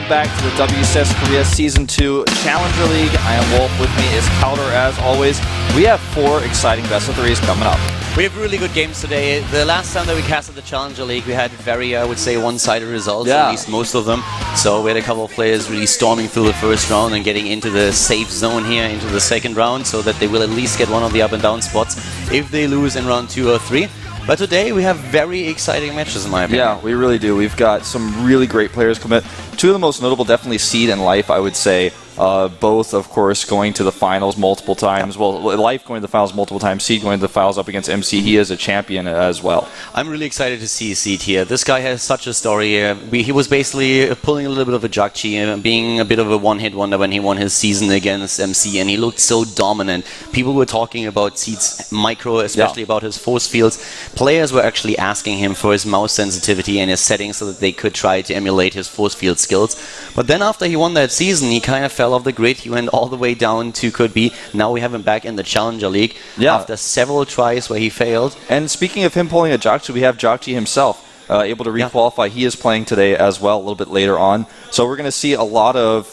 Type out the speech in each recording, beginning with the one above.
Welcome back to the WCS Korea Season 2 Challenger League. I am Wolf. With me is Calder as always. We have 4 exciting best of 3s coming up. We have really good games today. The last time that we casted the Challenger League, we had very, I would say, one-sided results, at least most of them. So we had a couple of players really storming through the first round and getting into the safe zone here into the second round so that they will at least get one of the up and down spots if they lose in round 2 or 3. But today we have very exciting matches in my opinion. Yeah, we really do. We've got some really great players coming. 2 of the most notable, definitely Seed and Life, I would say. Both, of course, going to the finals multiple times. Well, Life going to the finals multiple times, Seed going to the finals up against MC. He is a champion as well. I'm really excited to see Seed here. This guy has such a story. He was basically pulling a little bit of a Jakchi, being a bit of a one-hit wonder when he won his season against MC, and he looked so dominant. People were talking about Seed's micro, especially about his force fields. Players were actually asking him for his mouse sensitivity and his settings so that they could try to emulate his force field skills. But then after he won that season, he kind of fell off the grid. He went all the way down to could be. Now we have him back in the Challenger League after several tries where he failed. And speaking of him pulling a Jakchi, we have Jakchi himself able to requalify. He is playing today as well, a little bit later on. So we're going to see a lot of,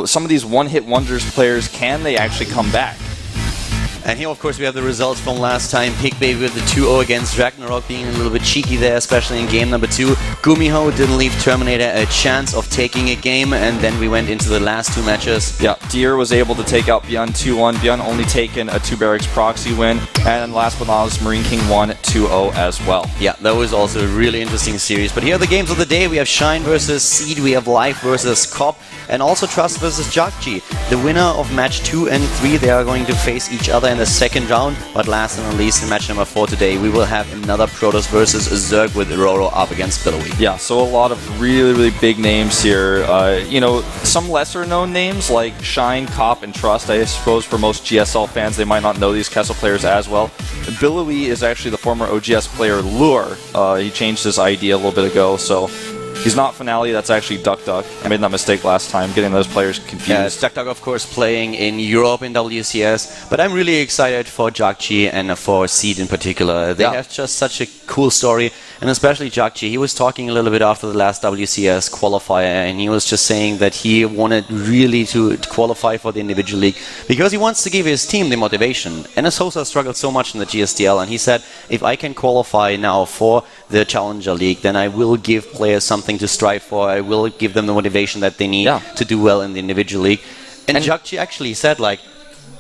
some of these one-hit wonders players. Can they actually come back? And here, of course, we have the results from last time. Pigbaby with the 2-0 against Ragnarok, being a little bit cheeky there, especially in game number 2. Gumiho didn't leave Terminator a chance of taking a game, and then we went into the last 2 matches. Yeah, Deer was able to take out Bjorn 2-1. Bjorn only taken a 2 barracks proxy win. And last but not least, Marine King won 2-0 as well. Yeah, that was also a really interesting series. But here are the games of the day. We have Shine versus Seed, we have Life versus Cop, and also Trust versus Jakchi. The winner of match 2 and 3, they are going to face each other in the second round. But last and not least, in match number 4 today, we will have another Protoss versus Zerg with Roro up against Billowy. Yeah, so a lot of really, really big names here. Some lesser known names like Shine, Cop, and Trust. I suppose for most GSL fans, they might not know these Kessel players as well. Billowy is actually the former OGS player Lure. He changed his ID a little bit ago, so he's not Finale, that's actually Duck Duck. I made that mistake last time, getting those players confused. Duck Duck, of course, playing in Europe in WCS, but I'm really excited for Jakchi and for Seed in particular. They have just such a cool story, and especially Jakchi. He was talking a little bit after the last WCS qualifier, and he was just saying that he wanted really to qualify for the individual league because he wants to give his team the motivation. And Sosa struggled so much in the GSTL, and he said, if I can qualify now for the Challenger League, then I will give players something to strive for. I will give them the motivation that they need to do well in the individual league. And Jakchi actually said, like,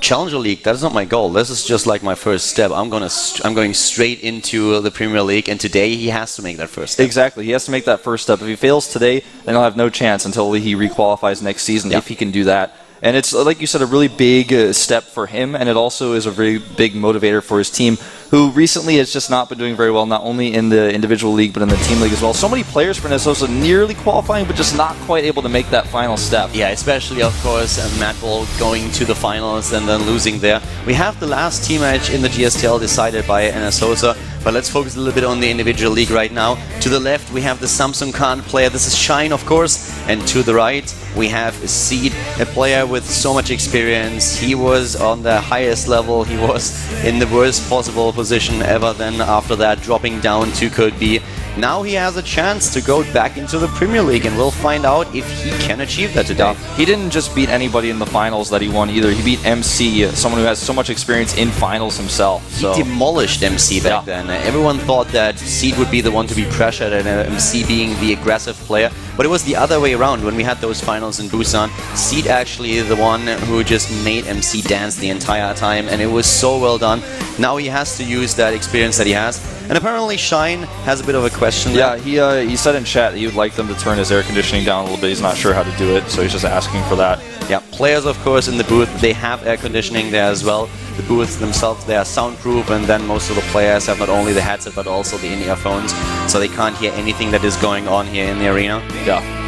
Challenger League, that's not my goal. This is just like my first step. I'm going straight into the Premier League, and today he has to make that first step. Exactly, he has to make that first step. If he fails today, then he'll have no chance until he requalifies next season, if he can do that. And it's, like you said, a really big step for him, and it also is a very big motivator for his team, who recently has just not been doing very well, not only in the individual league, but in the team league as well. So many players for Sosa nearly qualifying, but just not quite able to make that final step. Yeah, especially, of course, Matt Ball going to the finals and then losing there. We have the last team match in the GSTL decided by Sosa, but let's focus a little bit on the individual league right now. To the left, we have the Samsung Khan player. This is Shine, of course. And to the right, we have Seed, a player with so much experience. He was on the highest level. He was in the worst possible position ever. Then after that, dropping down to Code B. Now he has a chance to go back into the Premier League, and we'll find out if he can achieve that today. He didn't just beat anybody in the finals that he won either. He beat MC, someone who has so much experience in finals himself. He demolished MC back then. Everyone thought that Seed would be the one to be pressured and MC being the aggressive player. But it was the other way around when we had those finals in Busan. Seed actually the one who just made MC dance the entire time, and it was so well done. Now he has to use that experience that he has. And apparently Shine has a bit of a question. Yeah, he said in chat that he would like them to turn his air conditioning down a little bit. He's not sure how to do it, so he's just asking for that. Yeah, players, of course, in the booth, they have air conditioning there as well. The booths themselves, they are soundproof, and then most of the players have not only the headset but also the in-earphones, so they can't hear anything that is going on here in the arena. Yeah.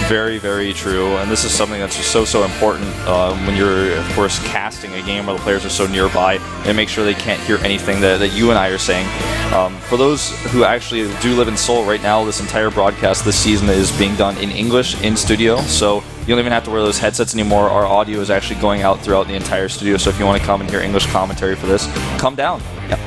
Very, very true, and this is something that's just so important when you're, of course, casting a game where the players are so nearby, and make sure they can't hear anything that you and I are saying. For those who actually do live in Seoul right now, this entire broadcast this season is being done in English in studio, so you don't even have to wear those headsets anymore. Our audio is actually going out throughout the entire studio, so if you want to come and hear English commentary for this, come down. Yep.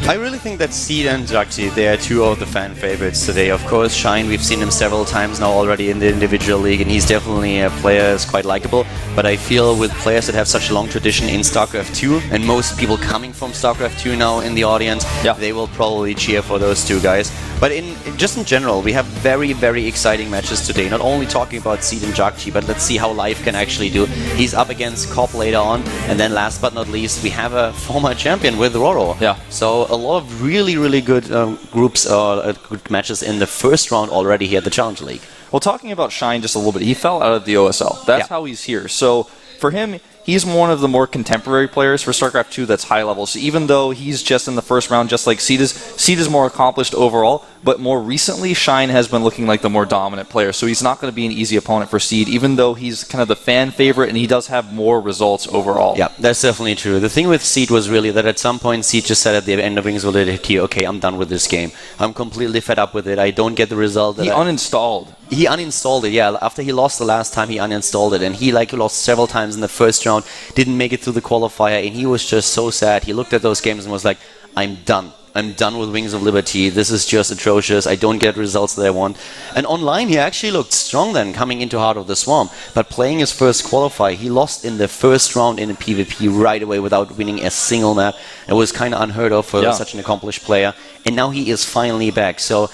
I really think that Seed and Jakji, they are two of the fan favorites today. Of course, Shine, we've seen him several times now already in the individual league, and he's definitely a player who's quite likable. But I feel with players that have such a long tradition in StarCraft 2, and most people coming from StarCraft 2 now in the audience, they will probably cheer for those two guys. But just in general, we have very, very exciting matches today. Not only talking about Seed and Jakji, but let's see how Life can actually do. He's up against Cop later on, and then last but not least, we have a former champion with Roro. Yeah. So a lot of really, really good groups or good matches in the first round already here at the Challenger League. Well, talking about Shine just a little bit, he fell out of the OSL. That's how he's here. So for him, he's one of the more contemporary players for StarCraft 2 that's high level. So even though he's just in the first round, just like Seed is more accomplished overall, but more recently, Shine has been looking like the more dominant player. So he's not going to be an easy opponent for Seed, even though he's kind of the fan favorite and he does have more results overall. Yeah, that's definitely true. The thing with Seed was really that at some point, Seed just said at the end of Wings of Liberty, okay, I'm done with this game. I'm completely fed up with it. I don't get the result. He uninstalled. He uninstalled it, yeah. After he lost the last time, he uninstalled it. And he lost several times in the first round, didn't make it through the qualifier, and he was just so sad. He looked at those games and was like, I'm done. I'm done with Wings of Liberty. This is just atrocious. I don't get results that I want. And online, he actually looked strong then, coming into Heart of the Swarm. But playing his first qualifier, he lost in the first round in a PvP right away without winning a single map. It was kind of unheard of for such an accomplished player. And now he is finally back. So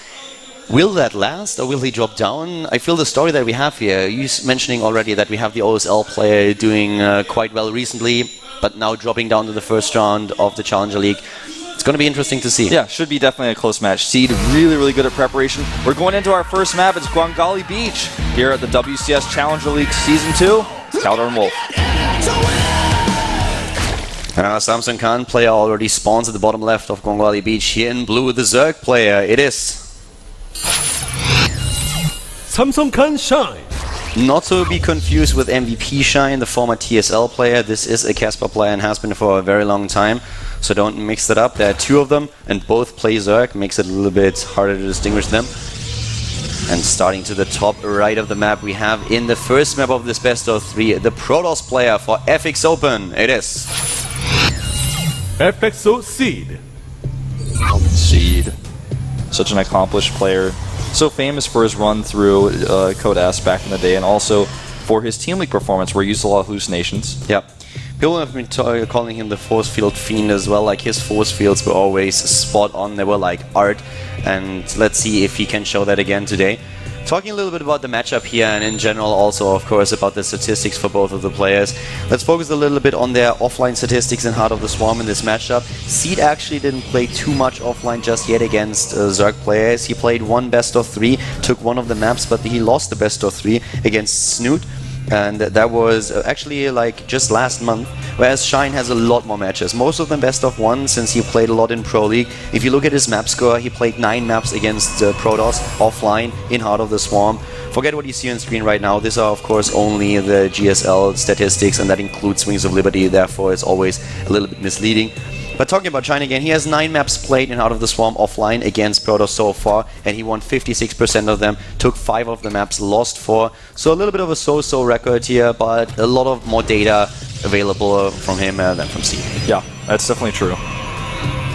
will that last, or will he drop down? I feel the story that we have here, you mentioning already that we have the OSL player doing quite well recently, but now dropping down to the first round of the Challenger League. It's going to be interesting to see. Yeah, should be definitely a close match. Seed really, really good at preparation. We're going into our first map. It's Gwangali Beach here at the WCS Challenger League Season 2. It's Cowder and Wolf. Samson Khan player already spawns at the bottom left of Gwangali Beach. Here in blue, the Zerg player. It is Samson Khan Shine. Not to be confused with MVP Shine, the former TSL player. This is a Casper player and has been for a very long time. So don't mix that up. There are two of them, and both play Zerg. Makes it a little bit harder to distinguish them. And starting to the top right of the map, we have in the first map of this best of 3, the Protoss player for FX Open. It is FXO Seed. Seed. Such an accomplished player. So famous for his run through Code S back in the day, and also for his Team League performance where he used a lot of hallucinations. Yep. People have been calling him the force field fiend as well. Like, his force fields were always spot on. They were like art. And let's see if he can show that again today. Talking a little bit about the matchup here, and in general also, of course, about the statistics for both of the players. Let's focus a little bit on their offline statistics in Heart of the Swarm in this matchup. Seed actually didn't play too much offline just yet against Zerg players. He played one best of 3, took one of the maps, but he lost the best of 3 against Snoot. And that was actually like just last month, whereas Shine has a lot more matches. Most of them best of 1, since he played a lot in Pro League. If you look at his map score, he played 9 maps against Protoss offline in Heart of the Swarm. Forget what you see on screen right now. These are, of course, only the GSL statistics, and that includes Wings of Liberty. Therefore, it's always a little bit misleading. But talking about Shine again, he has 9 maps played in Heart of the Swarm offline against Protoss so far, and he won 56% of them, took 5 of the maps, lost 4. So a little bit of a so-so record here, but a lot of more data available from him than from Seed. Yeah, that's definitely true.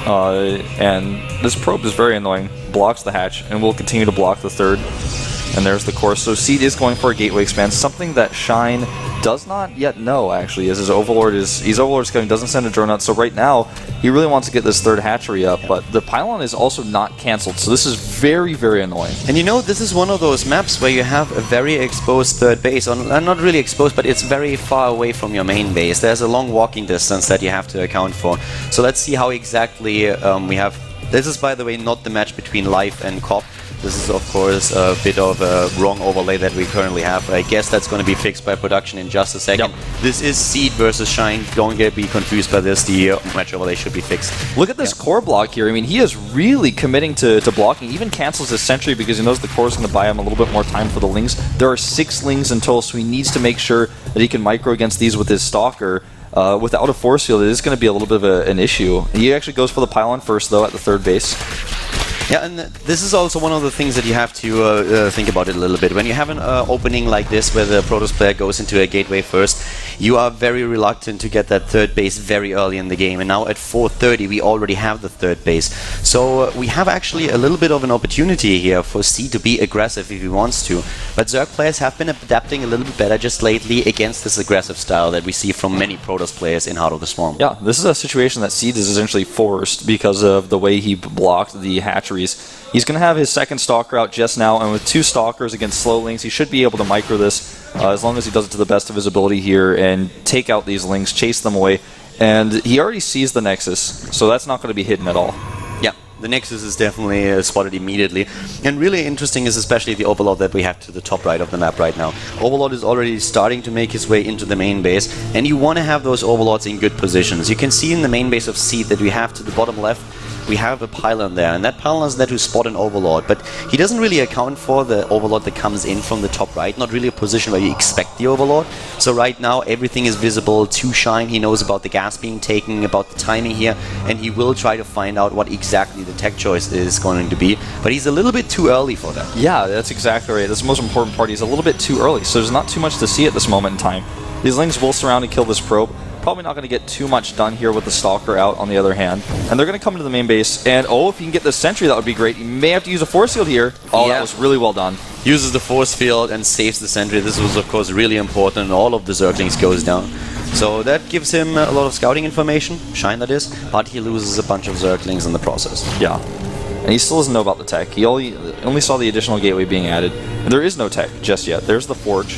And this probe is very annoying. Blocks the hatch, and will continue to block the third. And there's the course. So Seed is going for a gateway expand, something that Shine does not yet know, actually, as his Overlord is... He's Overlord scaling, doesn't send a drone out, so right now, he really wants to get this third hatchery up, but the pylon is also not cancelled, so this is very, very annoying. And you know, this is one of those maps where you have a very exposed third base, or not really exposed, but it's very far away from your main base. There's a long walking distance that you have to account for. So let's see how exactly we have... This is, by the way, not the match between Life and Cop. This is, of course, a bit of a wrong overlay that we currently have. I guess that's going to be fixed by production in just a second. Yep. This is Seed versus Shine. Don't be confused by this. The match overlay should be fixed. Look at this core block here. I mean, he is really committing to blocking. He even cancels his sentry because he knows the core is going to buy him a little bit more time for the lings. There are 6 lings in total, so he needs to make sure that he can micro against these with his Stalker. Without a force field, it is going to be a little bit of an issue. He actually goes for the pylon first, though, at the third base. Yeah, and this is also one of the things that you have to think about it a little bit. When you have an opening like this, where the Protoss player goes into a gateway first, you are very reluctant to get that third base very early in the game. And now at 4:30 we already have the third base. So we have actually a little bit of an opportunity here for Seed to be aggressive if he wants to. But Zerg players have been adapting a little bit better just lately against this aggressive style that we see from many Protoss players in Heart of the Swarm. Yeah, this is a situation that Seed is essentially forced because of the way he blocked the hatcheries. He's going to have his second Stalker out just now, and with 2 Stalkers against slow Lings, he should be able to micro this as long as he does it to the best of his ability here and take out these Lings, chase them away. And he already sees the Nexus, so that's not going to be hidden at all. Yeah, the Nexus is definitely spotted immediately. And really interesting is especially the Overlord that we have to the top right of the map right now. Overlord is already starting to make his way into the main base, and you want to have those Overlords in good positions. You can see in the main base of Seed that we have to the bottom left, we have a pylon there, and that pylon is there to spot an Overlord, but he doesn't really account for the Overlord that comes in from the top right, not really a position where you expect the Overlord. So right now everything is visible to Shine. He knows about the gas being taken, about the timing here, and he will try to find out what exactly the tech choice is going to be, but he's a little bit too early for that. Yeah, that's exactly right. That's the most important part. He's a little bit too early, so there's not too much to see at this moment in time. These Lings will surround and kill this probe. Probably not going to get too much done here with the Stalker out on the other hand. And they're going to come to the main base, and oh, if you can get the sentry, that would be great. You may have to use a force field here. Oh, yeah. That was really well done. Uses the force field and saves the sentry. This was of course really important, and all of the Zerglings goes down. So that gives him a lot of scouting information, Shine that is, but he loses a bunch of Zerglings in the process. Yeah. And he still doesn't know about the tech. He only saw the additional gateway being added. And there is no tech just yet. There's the Forge.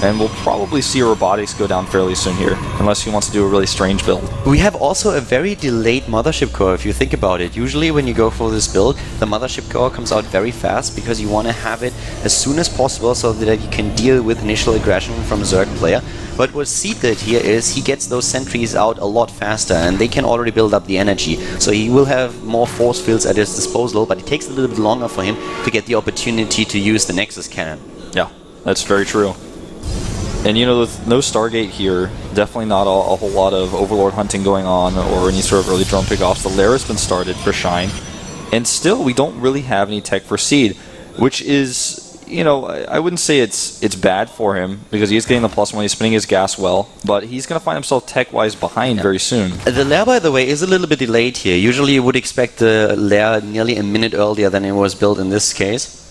And we'll probably see robotics go down fairly soon here, unless he wants to do a really strange build. We have also a very delayed Mothership Core, if you think about it. Usually when you go for this build, the Mothership Core comes out very fast because you want to have it as soon as possible so that you can deal with initial aggression from a Zerg player. But what Seed did here is he gets those sentries out a lot faster, and they can already build up the energy. So he will have more force fields at his disposal, but it takes a little bit longer for him to get the opportunity to use the Nexus cannon. Yeah, that's very true. And you know, with no Stargate here, definitely not a whole lot of Overlord hunting going on or any sort of early drone pickoffs. The lair has been started for Shine, and still we don't really have any tech for Seed, which is, you know, I wouldn't say it's bad for him because he's getting the +1, he's spinning his gas well, but he's going to find himself tech-wise behind very soon. The lair, by the way, is a little bit delayed here. Usually you would expect the lair nearly a minute earlier than it was built in this case.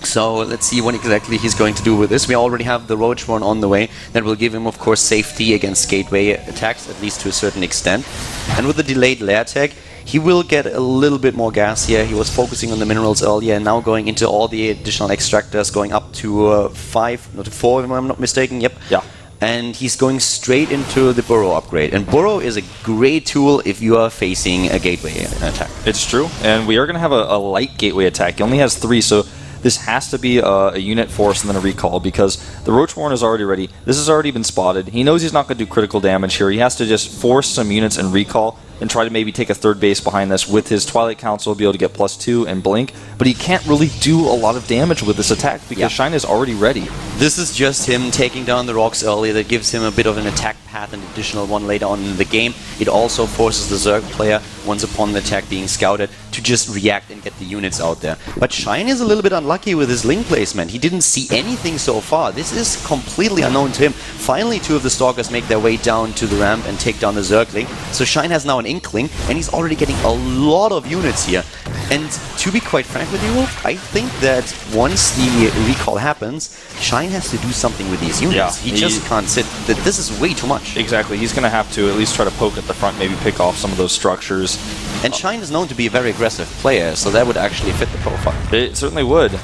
So let's see what exactly he's going to do with this. We already have the Roach one on the way. That will give him, of course, safety against gateway attacks, at least to a certain extent. And with the delayed lair tech, he will get a little bit more gas here. He was focusing on the minerals earlier, and now going into all the additional extractors, going up to 5, not to 4 if I'm not mistaken. Yep. Yeah. And he's going straight into the Burrow upgrade. And Burrow is a great tool if you are facing a gateway attack. It's true. And we are going to have a light gateway attack. He only has 3, so this has to be a unit force and then a recall because the Roach Warren is already ready. This has already been spotted. He knows he's not going to do critical damage here. He has to just force some units and recall and try to maybe take a third base behind this with his Twilight Council, be able to get +2 and blink. But he can't really do a lot of damage with this attack because Shine is already ready. This is just him taking down the rocks early. That gives him a bit of an attack path, an additional one later on in the game. It also forces the Zerg player, once upon the attack being scouted, to just react and get the units out there. But Shine is a little bit unlucky with his link placement. He didn't see anything so far. This is completely unknown to him. Finally, 2 of the Stalkers make their way down to the ramp and take down the Zergling. So Shine has now an inkling, and he's already getting a lot of units here. And to be quite frank with you, I think that once the recall happens, Shine has to do something with these units. Yeah, he just can't sit. This is way too much. Exactly. He's going to have to at least try to poke at the front, maybe pick off some of those structures. And Shine is known to be a very aggressive player, so that would actually fit the profile. It certainly would.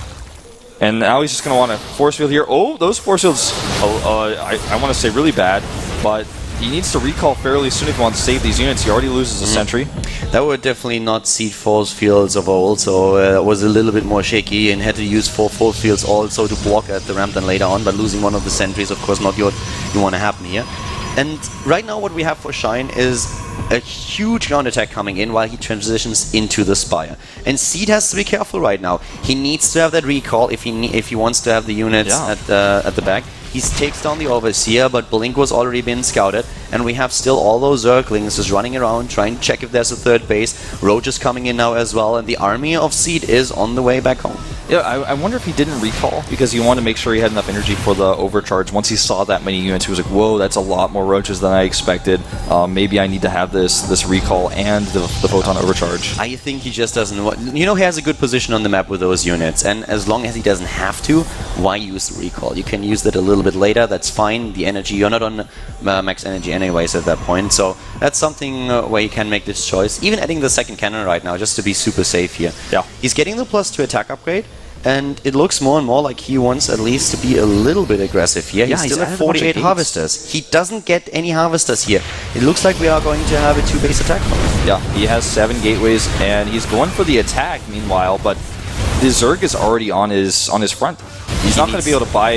And now he's just going to want to force field here. Oh, those force fields, I want to say really bad, but he needs to recall fairly soon if he wants to save these units. He already loses a sentry. That were definitely not seed force fields of old, so it was a little bit more shaky and had to use 4 force fields also to block at the ramp then later on, but losing one of the sentries, of course, not what you want to happen here. And right now what we have for Shine is a huge ground attack coming in while he transitions into the Spire. And Seed has to be careful right now. He needs to have that recall if he wants to have the units at the back. He takes down the Overseer, but Blink was already been scouted, and we have still all those Zerglings just running around, trying to check if there's a third base. Roach is coming in now as well, and the army of Seed is on the way back home. Yeah, I wonder if he didn't recall because he wanted to make sure he had enough energy for the overcharge. Once he saw that many units, he was like, whoa, that's a lot more roaches than I expected. Maybe I need to have this recall and the photon overcharge. I think he just doesn't want... You know, he has a good position on the map with those units, and as long as he doesn't have to, why use the recall? You can use that a little bit later, that's fine. The energy, you're not on max energy anyways at that point, so that's something where you can make this choice. Even adding the second cannon right now, just to be super safe here. Yeah. He's getting the +2 attack upgrade, and it looks more and more like he wants at least to be a little bit aggressive here. Yeah, he's still he's at 48 harvesters. He doesn't get any harvesters here. It looks like we are going to have a 2-base attack mode. Yeah, he has 7 gateways, and he's going for the attack meanwhile, but the Zerg is already on his front. He's not going to be able to buy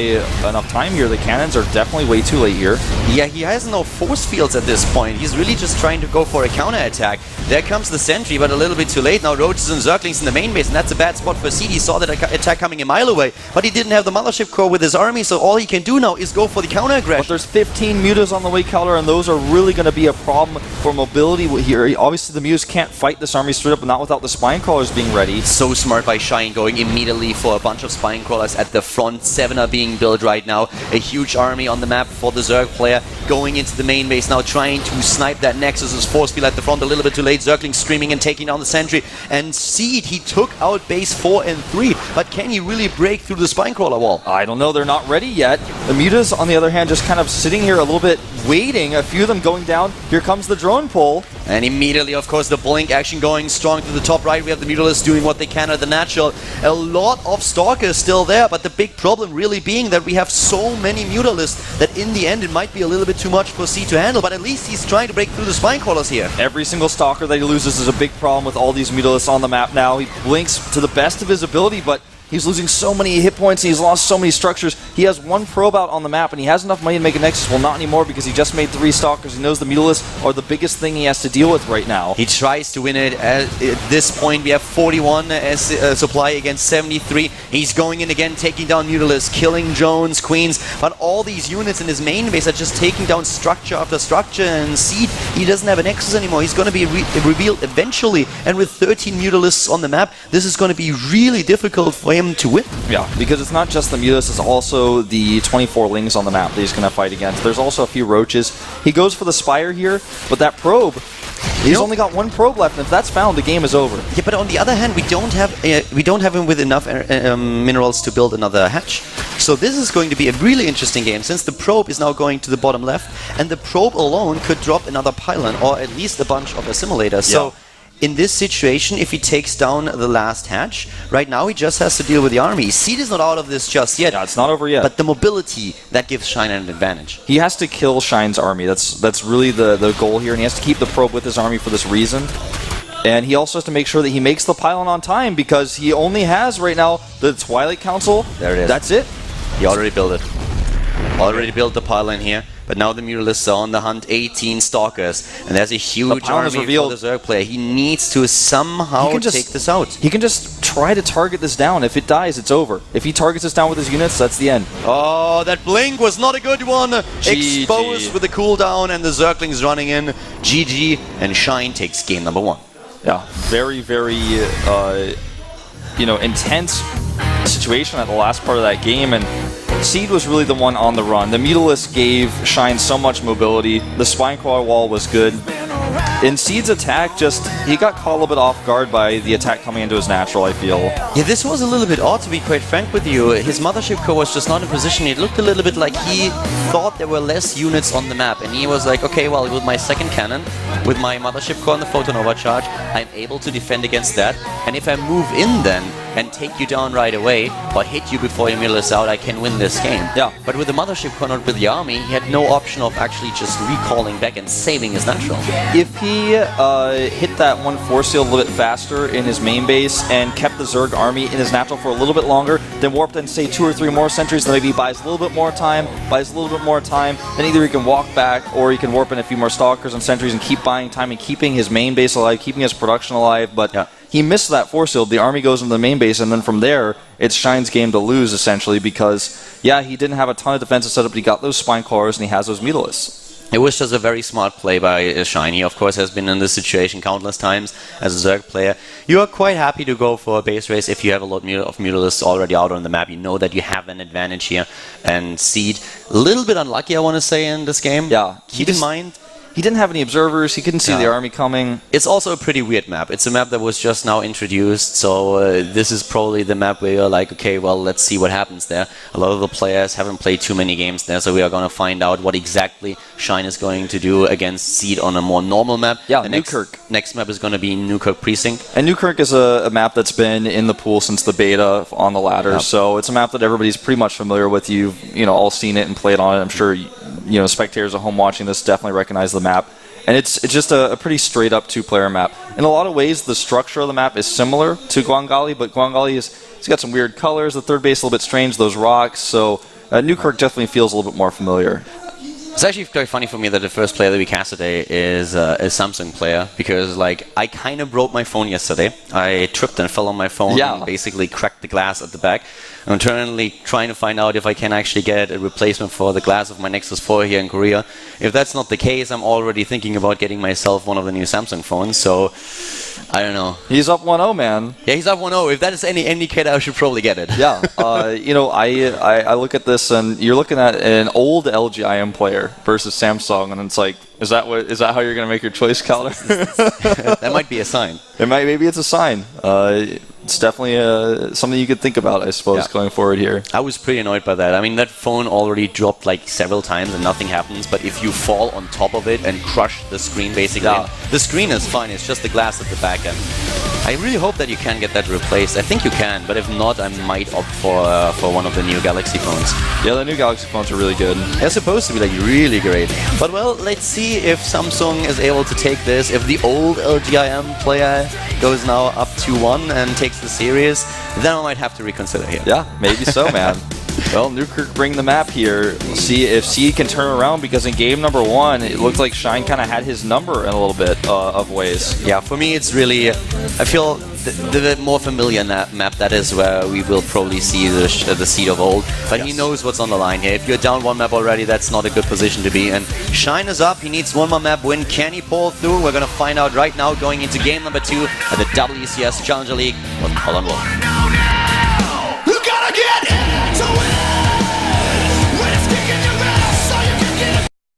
enough time here. The cannons are definitely way too late here. Yeah, he has no force fields at this point. He's really just trying to go for a counter-attack. There comes the sentry, but a little bit too late. Now roaches and zerglings in the main base, and that's a bad spot for Seed. He saw that attack coming a mile away, but he didn't have the Mothership Core with his army, so all he can do now is go for the counter-aggression. But there's 15 mutas on the way, Keller, and those are really going to be a problem for mobility here. Obviously, the mutas can't fight this army straight up, but not without the spine crawlers being ready. So smart by Shine, going immediately for a bunch of spine crawlers at the front. 7 are being built right now. A huge army on the map for the Zerg player, going into the main base now, trying to snipe that Nexus's force field at the front. A little bit too late. Zergling streaming and taking down the sentry. And Seed, he took out base 4 and 3, but can he really break through the spine crawler wall? I don't know. They're not ready yet. The mutas, on the other hand, just kind of sitting here a little bit, waiting. A few of them going down. Here comes the drone pull. And immediately, of course, the blink action going strong to the top right. We have the Mutalisks doing what they can at the natural. A lot of Stalkers still there, but the big problem really being that we have so many Mutalisks that in the end it might be a little bit too much for C to handle, but at least he's trying to break through the spine crawlers here. Every single Stalker that he loses is a big problem with all these Mutalisks on the map now. He blinks to the best of his ability, but he's losing so many hit points and he's lost so many structures. He has 1 probe out on the map and he has enough money to make a Nexus. Well, not anymore because he just made 3 Stalkers. He knows the Mutalisks are the biggest thing he has to deal with right now. He tries to win it. At this point, we have 41 as supply against 73. He's going in again, taking down Mutalisks, killing Jones, Queens, but all these units in his main base are just taking down structure after structure, and Seed, he doesn't have a Nexus anymore. He's going to be revealed eventually, and with 13 Mutalisks on the map, this is going to be really difficult for him to win. Yeah, because it's not just the Mutas, it's also the 24 Lings on the map that he's going to fight against. There's also a few Roaches. He goes for the Spire here, but that probe, he's only got 1 probe left, and if that's found, the game is over. Yeah, but on the other hand, we don't have him with enough minerals to build another hatch. So this is going to be a really interesting game, since the probe is now going to the bottom left, and the probe alone could drop another pylon, or at least a bunch of assimilators. Yeah. So in this situation, if he takes down the last hatch, right now he just has to deal with the army. Seed is not out of this just yet. Yeah, it's not over yet. But the mobility, that gives Shine an advantage. He has to kill Shine's army. That's really the goal here, and he has to keep the probe with his army for this reason. And he also has to make sure that he makes the pylon on time, because he only has right now the Twilight Council. There it is. That's it. He already built it. Already built the pylon here. But now the Mutalisks are on the hunt, 18 Stalkers. And there's a huge army for the Zerg player. He needs to somehow take this out. He can just try to target this down. If it dies, it's over. If he targets this down with his units, that's the end. Oh, that blink was not a good one. GG. Exposed with the cooldown and the Zerglings running in. GG, and Shine takes game number 1. Yeah, very, very, intense situation at the last part of that game, and Seed was really the one on the run. The Mutalisks gave Shine so much mobility. The Spine Crawler wall was good. In Seed's attack, he got caught a little bit off guard by the attack coming into his natural, I feel. Yeah, this was a little bit odd, to be quite frank with you. His Mothership Core was just not in position. It looked a little bit like he thought there were less units on the map, and he was like, okay, well, with my second cannon, with my Mothership Core and the Photon Overcharge, I'm able to defend against that, and if I move in then, and take you down right away, or hit you before your middle is out, I can win this game. Yeah. But with the Mothership Core, not with the army, he had no option of actually just recalling back and saving his natural. If he hit that 1 force seal a little bit faster in his main base and kept the Zerg army in his natural for a little bit longer, then warped in, say, 2 or 3 more sentries, then maybe he buys a little bit more time, then either he can walk back or he can warp in a few more Stalkers and sentries and keep buying time and keeping his main base alive, keeping his production alive, but yeah. He missed that force seal. The army goes into the main base, and then from there, it's Shine's game to lose, essentially, because, yeah, he didn't have a ton of defensive setup, but he got those Spine Clawers, and he has those Mutalisks. It was just a very smart play by Shine. He, of course, has been in this situation countless times as a Zerg player. You are quite happy to go for a base race if you have a lot of Mutalisks already out on the map. You know that you have an advantage here. And Seed, a little bit unlucky, I want to say, in this game. Yeah. Keep in mind, he didn't have any observers. He couldn't see the army coming. It's also a pretty weird map. It's a map that was just now introduced, so this is probably the map where you're like, okay, well, let's see what happens there. A lot of the players haven't played too many games there, so we are going to find out what exactly Shine is going to do against Seed on a more normal map. Yeah, the Newkirk. Next map is going to be Newkirk Precinct. And Newkirk is a map that's been in the pool since the beta on the ladder, so it's a map that everybody's pretty much familiar with. You've all seen it and played on it. I'm sure spectators at home watching this definitely recognize the map. And it's just a pretty straight-up two-player map. In a lot of ways, the structure of the map is similar to Guangali, but Guangali it's got some weird colors. The third base is a little bit strange, those rocks. So Newkirk definitely feels a little bit more familiar. It's actually very funny for me that the first player that we cast today is a Samsung player, because I kind of broke my phone yesterday. I tripped and fell on my phone and basically cracked the glass at the back. I'm currently trying to find out if I can actually get a replacement for the glass of my Nexus 4 here in Korea. If that's not the case, I'm already thinking about getting myself one of the new Samsung phones, so I don't know. He's up 1-0, man. Yeah, he's up 1-0. If that is any indicator, I should probably get it. Yeah. I look at this, and you're looking at an old LGIM player versus Samsung, and it's like, is that how you're going to make your choice, Calder? That might be a sign. Maybe it's a sign. It's definitely something you could think about, I suppose, going forward here. I was pretty annoyed by that. I mean, that phone already dropped several times and nothing happens, but if you fall on top of it and crush the screen, basically, the screen is fine, it's just the glass at the back end. I really hope that you can get that replaced. I think you can, but if not, I might opt for one of the new Galaxy phones. Yeah, the new Galaxy phones are really good. They're supposed to be really great. But well, let's see if Samsung is able to take this. If the old LGIM player goes now up 2-1 and takes the series, then I might have to reconsider here. Yeah, maybe so, man. Well, Newkirk bring the map here. We'll see if Seed can turn around, because in game number 1, it looked like Shine kind of had his number in a little bit of ways. Yeah, for me it's really, I feel the more familiar map, that is where we will probably see the Seed of old. But he knows what's on the line here. If you're down one map already, that's not a good position to be in. Shine is up, he needs one more map win. Can he pull through? We're going to find out right now going into game number 2 at the WCS Challenger League on Holland World.